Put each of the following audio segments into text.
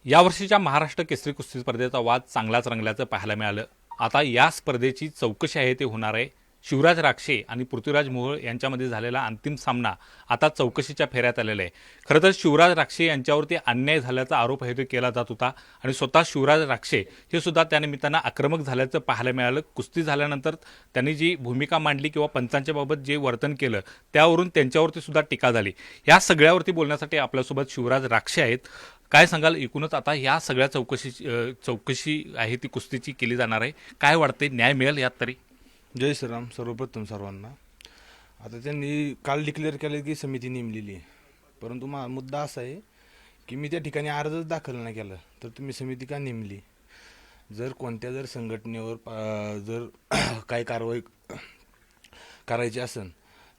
यावर्षीच्या महाराष्ट्र केसरी कुस्ती स्पर्धेचा वाद चांगलाच रंगल्याचं पाहायला मिळालं. आता या स्पर्धेची चौकशी आहे ते होणार आहे. शिवराज राक्षे आणि पृथ्वीराज मोहोळ यांच्यामध्ये झालेला अंतिम सामना आता चौकशीच्या फेऱ्यात आलेला आहे. खरं तर शिवराज राक्षे यांच्यावरती अन्याय झाल्याचा आरोप आहे तो केला जात होता आणि स्वतः शिवराज राक्षे हे सुद्धा त्यानिमित्तानं आक्रमक झाल्याचं पाहायला मिळालं. कुस्ती झाल्यानंतर त्यांनी जी भूमिका मांडली किंवा पंचांच्या बाबत जे वर्तन केलं त्यावरून त्यांच्यावरती सुद्धा टीका झाली. या सगळ्यावरती बोलण्यासाठी आपल्यासोबत शिवराज राक्षे आहेत. काय सांगाल, एकूणच आता या सगळ्या चौकशी आहे ती कुस्तीची केली जाणार आहे, काय वाटते, न्याय मिळेल यात तरी? जय श्रीराम सर्वप्रथम सर्वांना. आता त्यांनी काल डिक्लेअर केलं की समिती नेमलेली आहे, परंतु मुद्दा असा आहे की मी त्या ठिकाणी अर्जच दाखल नाही केला तर तुम्ही समिती का नेमली? जर संघटनेवर जर काही कारवाई करायची असेल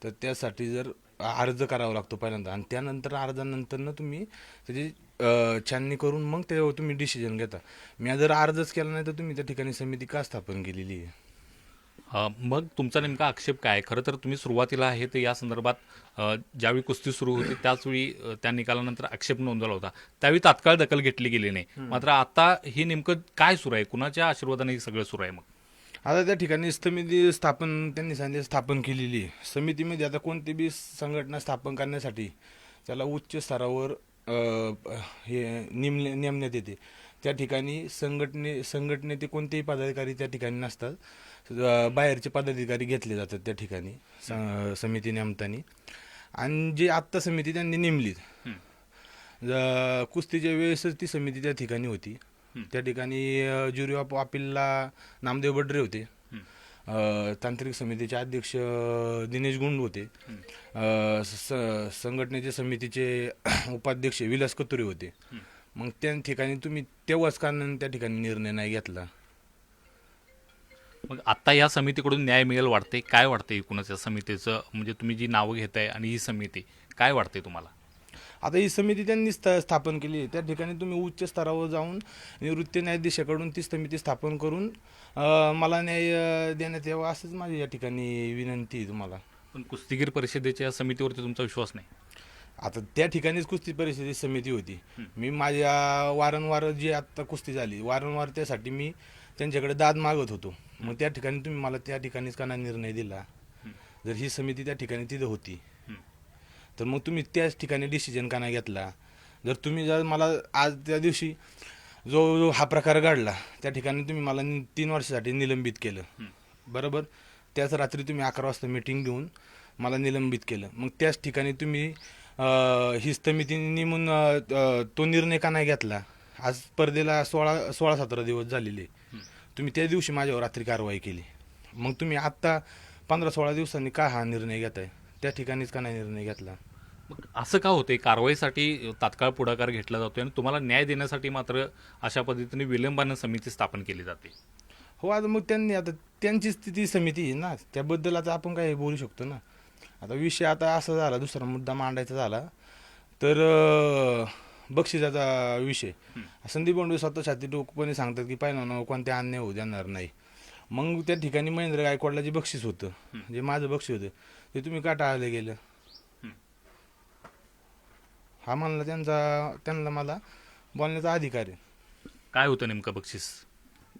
तर त्यासाठी जर अर्ज करावा लागतो पहिल्यांदा आणि त्यानंतर अर्जानंतर तुम्ही त्याची छाननी करून मग त्याच्यावर तुम्ही डिसिजन घेता. मी जर अर्जच केला नाही तर तुम्ही त्या ठिकाणी समिती का स्थापन केलेली आहे? मग तुमचा नेमका आक्षेप काय? खरं तर तुम्ही सुरुवातीला आहे ते या संदर्भात ज्यावेळी कुस्ती सुरू होती त्याचवेळी त्या निकालानंतर आक्षेप नोंदवला होता, त्यावेळी तात्काळ दखल घेतली गेली नाही. मात्र आता हे नेमकं काय सुरू आहे, कुणाच्या आशीर्वादाने हे सगळं सुरू आहे? मग आता त्या ठिकाणी समिती त्यांनी सांगितले स्थापन केलेली आहे. समितीमध्ये आता कोणती बी संघटना स्थापन करण्यासाठी त्याला उच्च स्तरावर हे नेमण्यात येते. त्या ठिकाणी संघटनेचे कोणतेही पदाधिकारी त्या ठिकाणी नसतात, बाहेरचे पदाधिकारी घेतले जातात त्या ठिकाणी समिती नेमताना. आणि जे आत्ता समिती त्यांनी नेमली कुस्तीच्या वेळेसच ती समिती त्या ठिकाणी होती. त्या ठिकाणी ज्युरी ऑफ अपीलला नामदेव बडरे होते, तांत्रिक समितीचे अध्यक्ष दिनेश गुंड होते, संघटनेचे समितीचे उपाध्यक्ष विलास कतुरे होते. मग त्या ठिकाणी तुम्ही तेव्हाच कारण त्या ठिकाणी निर्णय नाही घेतला? मग आता या समितीकडून न्याय मिळेल वाटते? काय वाटते एकूणच या समितीचं, म्हणजे तुम्ही जी नावं घेताय आणि ही समिती काय वाटते तुम्हाला? आता ही समिती त्यांनी स्थापन केली आहे, त्या ठिकाणी तुम्ही उच्च स्तरावर जाऊन निवृत्त न्यायाधीशाकडून ती समिती स्थापन करून मला न्याय देण्यात यावा असंच माझी या ठिकाणी विनंती आहे तुम्हाला. पण कुस्तीगीर परिषदेच्या या समितीवरती तुमचा विश्वास नाही? आता त्या ठिकाणीच कुस्ती परिषदेची समिती होती. मी माझ्या वारंवार जी आत्ता कुस्ती झाली वारंवार त्यासाठी मी त्यांच्याकडे दाद मागत होतो. मग त्या ठिकाणी तुम्ही मला त्या ठिकाणीच का नाही निर्णय दिला? जर ही समिती त्या ठिकाणी तिथं होती तर मग तुम्ही त्याच ठिकाणी डिसिजन का नाही घेतला? जर मला आज त्या दिवशी जो हा प्रकार घडला त्या ठिकाणी तुम्ही मला 3 वर्षासाठी निलंबित केलं, बरोबर? त्याच रात्री तुम्ही 11 वाजता मीटिंग घेऊन मला निलंबित केलं. मग त्याच ठिकाणी तुम्ही ही समिती नेमून तो निर्णय का नाही घेतला? आज स्पर्धेला 16-17 दिवस झालेले, तुम्ही त्या दिवशी माझ्यावर रात्री कारवाई केली. मग तुम्ही आत्ता 15-16 दिवसांनी का हा निर्णय घेताय? त्या ठिकाणीच का नाही निर्णय घेतला? मग असं का होते? कारवाईसाठी तात्काळ पुढाकार घेतला जातोय आणि तुम्हाला न्याय देण्यासाठी मात्र अशा पद्धतीने विलंबानं समिती स्थापन केली जाते. हो, आता मग आता त्यांची स्थिती समिती आहे ना, त्याबद्दल आता आपण काय बोलू शकतो ना. आता विषय आता असा झाला, दुसरा मुद्दा मांडायचा झाला तर बक्षिसाचा विषय. संदीप बंडू स्वतः छाती टोकपणे सांगतात की पहिला कोणत्या अन्याय होऊ देणार नाही. मग त्या ठिकाणी महेंद्र गायकवाडला जे बक्षीस होतं, जे माझं बक्षीस होतं, ते तुम्ही का टाळलं गेलं? हा म्हणला त्यांना मला बोलण्याचा अधिकार आहे. काय होतं नेमकं बक्षीस?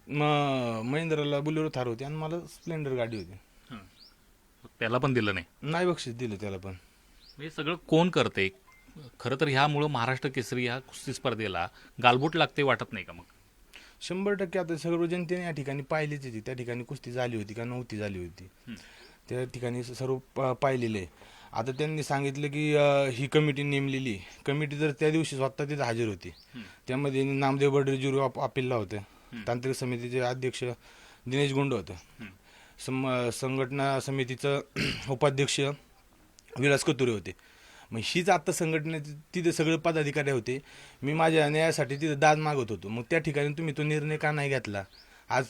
महेंद्रला बुलेरो थार होती आणि मला स्प्लेंडर गाडी होती. त्याला पण दिलं नाही? नाही बक्षीस दिलं त्याला पण. हे सगळं कोण करते? खरं तर ह्यामुळं महाराष्ट्र केसरी ह्या कुस्ती स्पर्धेला गालबोट लागते वाटत नाही का? मग 100% आता सर्व जनतेने या ठिकाणी पाहिलीच होती. त्या ठिकाणी कुस्ती झाली होती का नव्हती झाली होती, त्या ठिकाणी सर्व पाहिलेलं आहे. आता त्यांनी सांगितलं की ही कमिटी नेमलेली कमिटी तर त्या दिवशी स्वतः तिथे हजर होती. त्यामध्ये नामदेव बडरे ज्युरी ऑफ अपीलला होते, तांत्रिक समितीचे अध्यक्ष दिनेश गुंड होतं, संघटना समितीचं उपाध्यक्ष विलास कतुरे होते. मग हीच आत्ता संघटनेचे तिथे सगळे पदाधिकारी होते. मी माझ्या न्यायासाठी तिथे दाद मागत होतो. मग त्या ठिकाणी तुम्ही तो निर्णय का नाही घेतला? आज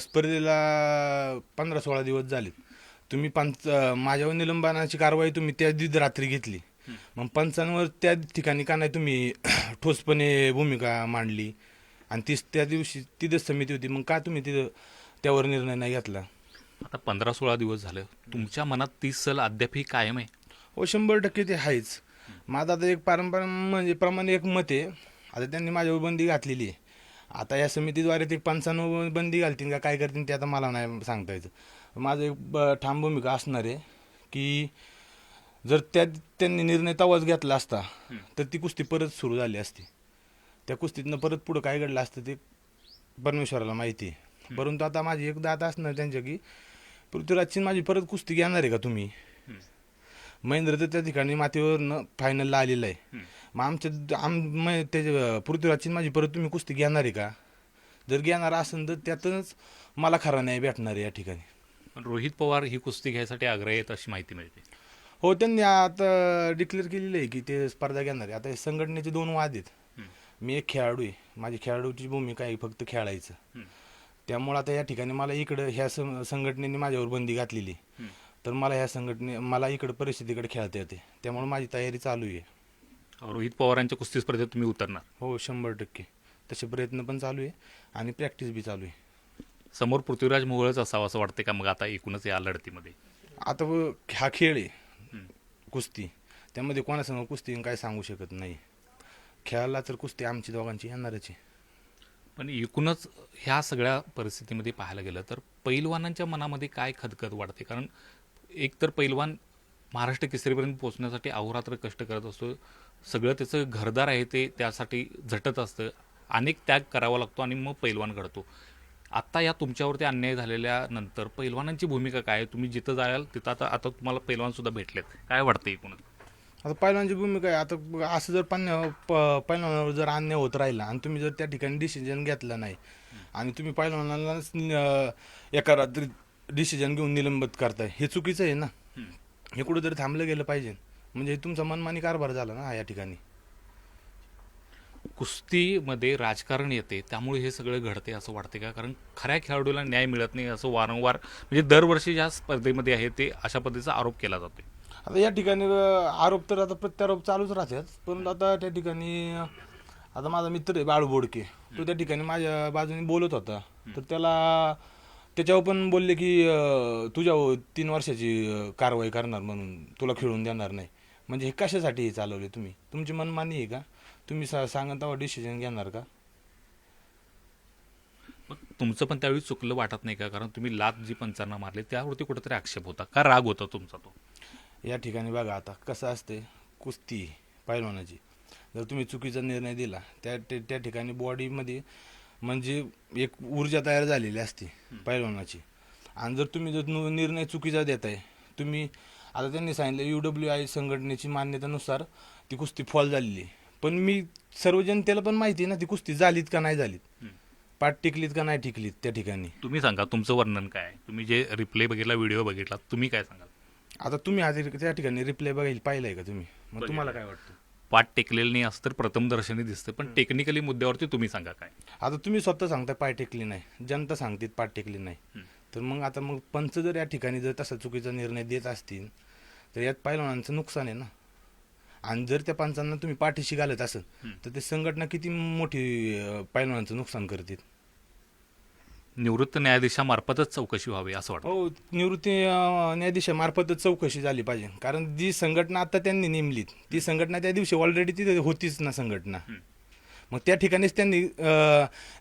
स्पर्धेला 15-16 दिवस झाले, तुम्ही माझ्यावर निलंबनाची कारवाई तुम्ही त्या रात्री घेतली. मग पंचांवर त्या ठिकाणी का नाही तुम्ही ठोसपणे भूमिका मांडली? आणि त्या दिवशी तिथेच समिती होती, मग का तुम्ही तिथं त्यावर निर्णय नाही घेतला? आता 15-16 दिवस झालं, तुमच्या मनात ती सल अद्यापही कायम आहे? हो, 100% ते आहेच. माझं आता एक पारंपरिक म्हणजे प्रमाणे एक मत आहे. आता त्यांनी माझ्यावर बंदी घातलेली आहे. आता या समितीद्वारे ते 95 बंदी घालतील का काय करतील ते आता मला नाही सांगता यायचं. माझं एक ठाम भूमिका असणार आहे की जर त्यांनी निर्णय तवाच घेतला असता तर ती कुस्ती परत सुरू झाली असती. त्या कुस्तीतनं परत पुढं काय घडलं असतं ते परमेश्वराला माहिती आहे. परंतु आता माझी एक दात असणार त्यांच्या की पृथ्वीराजची माझी परत कुस्ती घेणार आहे का तुम्ही. महेंद्र तर त्या ठिकाणी मातीवर फायनलला आलेलं आहे. मग त्याच्या पृथ्वीराजची माझी परत तुम्ही कुस्ती घेणार आहे का. जर घेणार असेल तर त्यातच मला खरा न्याय भेटणार आहे या ठिकाणी. पण रोहित पवार ही कुस्ती घ्यायसाठी आग्रही आहेत अशी माहिती मिळते. हो, त्यांनी आता डिक्लेअर केलेलं आहे की ते स्पर्धा घेणार आहे. आता हे संघटनेचे 2 वाद आहेत. मी एक खेळाडू आहे, माझी खेळाडूची भूमिका आहे फक्त खेळायचं. त्यामुळे आता या ठिकाणी मला इकडं ह्या संघटनेने माझ्यावर बंदी घातलेली, तर मला ह्या मला इकडं परिस्थितीकडे खेळता येते. त्यामुळे माझी तयारी चालू आहे. रोहित पवारांच्या कुस्ती स्पर्धेत तुम्ही उतरणार? हो, 100%. तसे प्रयत्न पण चालू आहे आणि प्रॅक्टिस बी चालू आहे. समोर पृथ्वीराज मोहोळच असावं असं वाटते का मग आता एकूणच या लढतीमध्ये? आता हा खेळ आहे कुस्ती, त्यामध्ये कोणासंग कुस्ती काय सांगू शकत नाही. खेळाला तर कुस्ती आमची दोघांची येणारच आहे. पण एकूणच ह्या सगळ्या परिस्थितीमध्ये पाहायला गेलं तर पैलवानांच्या मनामध्ये काय खदखद वाढते? कारण एक तर पैलवान महाराष्ट्र केसरीपर्यंत पोहोचण्यासाठी अहोरात्र कष्ट करत असतो, सगळं त्याचं घरदार आहे ते त्यासाठी झटत असतं, अनेक त्याग करावा लागतो आणि मग पैलवान घडतो. आत्ता या तुमच्यावरती अन्याय झालेल्या नंतर पैलवानांची भूमिका काय आहे? तुम्ही जिथं जाल तिथं आता तुम्हाला पैलवानसुद्धा भेटलेत, काय वाटतं एकूणच? आता पैलवानची भूमिका आहे, आता असं जर पैलवानावर जर अन्याय होत राहिला आणि तुम्ही जर त्या ठिकाणी डिसिजन घेतला नाही आणि तुम्ही पैलवानाला एका रात्री डिसिजन घेऊन निलंबित करताय, हे चुकीचं आहे ना. हे कुठेतरी थांबलं गेलं पाहिजे. म्हणजे हे तुमचा मनमानी कारभार झाला ना या ठिकाणी. कुस्तीमध्ये राजकारण येते त्यामुळे हे सगळं घडते असं वाटते का? कारण खऱ्या खेळाडूला न्याय मिळत नाही असं वारंवार म्हणजे दरवर्षी ज्या स्पर्धेमध्ये आहे ते अशा पद्धतीचा आरोप केला जातो. आता या ठिकाणी आरोप तर आता प्रत्यारोप चालूच राहतात. पण आता त्या ठिकाणी आता माझा मित्र आहे बाळू बोडके, तो त्या ठिकाणी माझ्या बाजूने बोलत होता. तर त्याच्यावर पण बोलले की तुझ्यावर 3 वर्षाची कारवाई करणार म्हणून, तुला खेळून देणार नाही. म्हणजे हे कशासाठी हे चालवले तुम्ही? तुमची मनमानी आहे का? तुम्ही सांगा तेव्हा डिसिजन घेणार का? मग तुमचं पण त्यावेळी चुकलं वाटत नाही का? कारण तुम्ही लात जी पंचांना मारली त्यावरती कुठेतरी आक्षेप होता का, राग होता तुमचा तो? या ठिकाणी बघा आता कसं असते कुस्ती पैलवानाची, जर तुम्ही चुकीचा निर्णय दिला त्या ठिकाणी बॉडीमध्ये म्हणजे एक ऊर्जा तयार झालेली असते पैलवानाची. आणि जर तुम्ही निर्णय चुकीचा देताय, तुम्ही आता त्यांनी सांगितलं UWI संघटनेची मान्यतेनुसार ती कुस्ती फॉल झालेली आहे. पण मी सर्व जनतेला पण माहिती आहे ना ती कुस्ती झालीत का नाही झालीत, पाठ टिकलीत का नाही टिकलीत त्या ठिकाणी. तुम्ही सांगा तुमचं वर्णन काय आहे? तुम्ही जे रिप्ले बघितला, व्हिडिओ बघितला, तुम्ही काय सांगाल? आता तुम्ही त्या ठिकाणी रिप्ले पाहिलाय का तुम्ही? मग तुम्हाला काय वाटतं? पाठ टेकलेलं नाही असं तर प्रथम दर्शनी दिसतं, पण टेक्निकली मुद्द्यावरती तुम्ही सांगा काय. आता तुम्ही स्वतः सांगताय पाय टेकली नाही, जनता सांगते पाठ टेकली नाही, तर मग पंच जर या ठिकाणी जर तसा चुकीचा निर्णय देत असतील तर यात पैलवानांचं नुकसान आहे ना. आणि जर त्या पंचांना तुम्ही पाठीशी घालत असेल तर ते संघटना किती मोठी पैलवानांचं नुकसान करतील. निवृत्त न्यायाधीशामार्फतच चौकशी व्हावी असं वाटतं. हो, निवृत्ती न्यायाधीशामार्फतच चौकशी झाली पाहिजे. कारण जी संघटना आता त्यांनी नेमलीत ती संघटना त्या दिवशी ऑलरेडी तिथे होतीच ना संघटना. मग त्या ठिकाणीच त्यांनी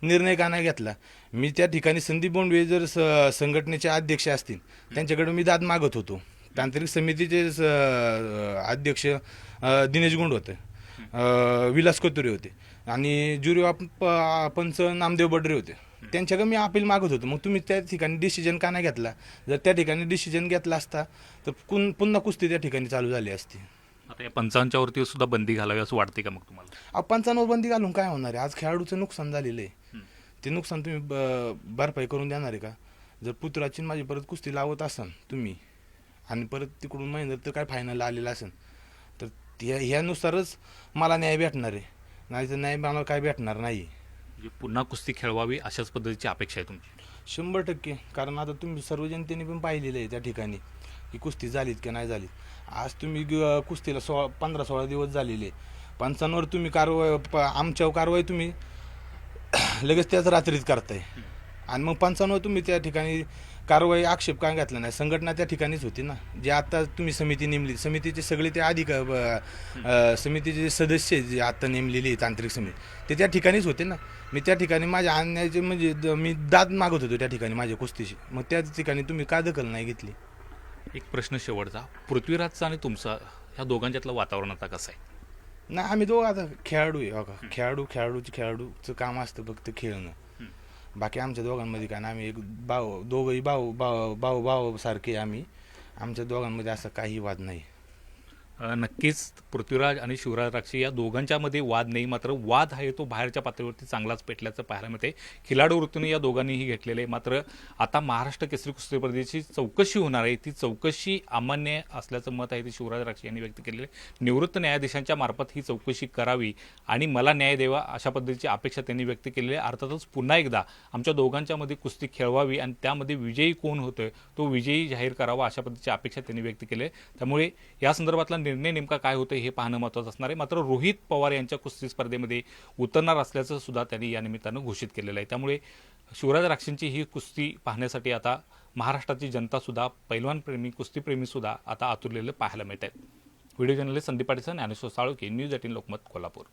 निर्णय का नाही घेतला? मी त्या ठिकाणी संदीप बोंडवे जर संघटनेचे अध्यक्ष असतील त्यांच्याकडे मी दाद मागत होतो. तांत्रिक समितीचे अध्यक्ष दिनेश गुंड होते, विलास कोतुरे होते आणि ज्युरी पंच नामदेव बडरे होते. त्यांच्याकडे मी अपील मागत होतो. मग तुम्ही त्या ठिकाणी डिसिजन का नाही घेतला? जर त्या ठिकाणी डिसिजन घेतला असता तर पुन्हा कुस्ती त्या ठिकाणी चालू झाली असती. आता या पंचांच्यावरती सुद्धा बंदी घालावी असं वाटते का मग तुम्हाला? पंचांवर बंदी घालून काय होणार आहे? आज खेळाडूचं नुकसान झालेलं आहे, ते नुकसान तुम्ही भरपाई करून देणार आहे का? जर पुत्राची माझी परत कुस्ती लावत असाल तुम्ही आणि परत तिकडून महिन्यात तर काय फायनल आलेला असेल तर ह्यानुसारच मला न्याय भेटणार आहे, नाही तर न्याय मला काय भेटणार नाही. पुन्हा कुस्ती खेळवावी अशाच पद्धतीची अपेक्षा आहे तुमची? 100%. कारण आता तुम्ही सर्व जनतेने पण पाहिलेलं आहे त्या ठिकाणी की कुस्ती झालीत की नाही झालीत. आज तुम्ही कुस्तीला 15-16 दिवस झालेले, पंचांवर तुम्ही आमच्यावर कारवाई तुम्ही लगेच त्याच रात्रीत करताय. आणि मग 95 तुम्ही त्या ठिकाणी कारवाई आक्षेप काय घातला नाही, संघटना त्या ठिकाणीच होती ना. जे आता तुम्ही समिती नेमली, समितीचे सगळे ते समितीचे जे सदस्य आहेत, जे आता नेमलेली आहे तांत्रिक समिती, ते त्या ठिकाणीच होते ना. मी त्या ठिकाणी माझ्या आणण्याचे म्हणजे मी दाद मागत होतो त्या ठिकाणी माझ्या कुस्तीशी, मग त्या ठिकाणी तुम्ही का दखल नाही घेतली? एक प्रश्न शेवटचा, पृथ्वीराजचा आणि तुमचा ह्या दोघांच्यातलं वातावरण आता कसं आहे? नाही, आम्ही दोघं आता खेळाडू आहे बघा. खेळाडूचं काम असतं फक्त खेळणं. बाकी आमच्या दोघांमध्ये काय नाही, आम्ही एक दोघंही भाऊ सारखे आम्ही. आमच्या दोघांमध्ये असं काही वाद नाही. नक्कीच पृथ्वीराज आणि शिवराज राक्षे या दोघांच्यामध्ये वाद नाही, मात्र वाद आहे तो बाहेरच्या पातळीवरती चांगलाच पेटल्याचं पाहायला मिळते. खिलाडू वृत्तीने या दोघांनीही घेतलेले, मात्र आता महाराष्ट्र केसरी कुस्ती स्पर्धेची चौकशी होणार आहे, ती चौकशी अमान्य असल्याचं मत आहे ते शिवराज राक्षे यांनी व्यक्त केलेले. निवृत्त न्यायाधीशांच्या मार्फत ही चौकशी करावी आणि मला न्याय द्यावा अशा पद्धतीची अपेक्षा त्यांनी व्यक्त केलेली आहे. अर्थातच पुन्हा एकदा आमच्या दोघांच्यामध्ये कुस्ती खेळवावी आणि त्यामध्ये विजयी कोण होतोय तो विजयी जाहीर करावा अशा पद्धतीची अपेक्षा त्यांनी व्यक्त केली आहे. त्यामुळे या संदर्भातला निर्णय नेमका काय होतं हे पाहणं महत्त्वाचं असणार आहे. मात्र रोहित पवार यांच्या कुस्ती स्पर्धेमध्ये उतरणार असल्याचं सुद्धा त्यांनी या निमित्तानं घोषित केलेलं आहे. त्यामुळे शिवराज राक्षेंची ही कुस्ती पाहण्यासाठी आता महाराष्ट्राची जनता सुद्धा, पैलवानप्रेमी, कुस्तीप्रेमी सुद्धा आता आतुरलेलं पाहायला मिळत आहेत. Video journalist Sandeep Patil, Dnyaneshwar Salunkhe, news 18 Lokmat, Kolhapur.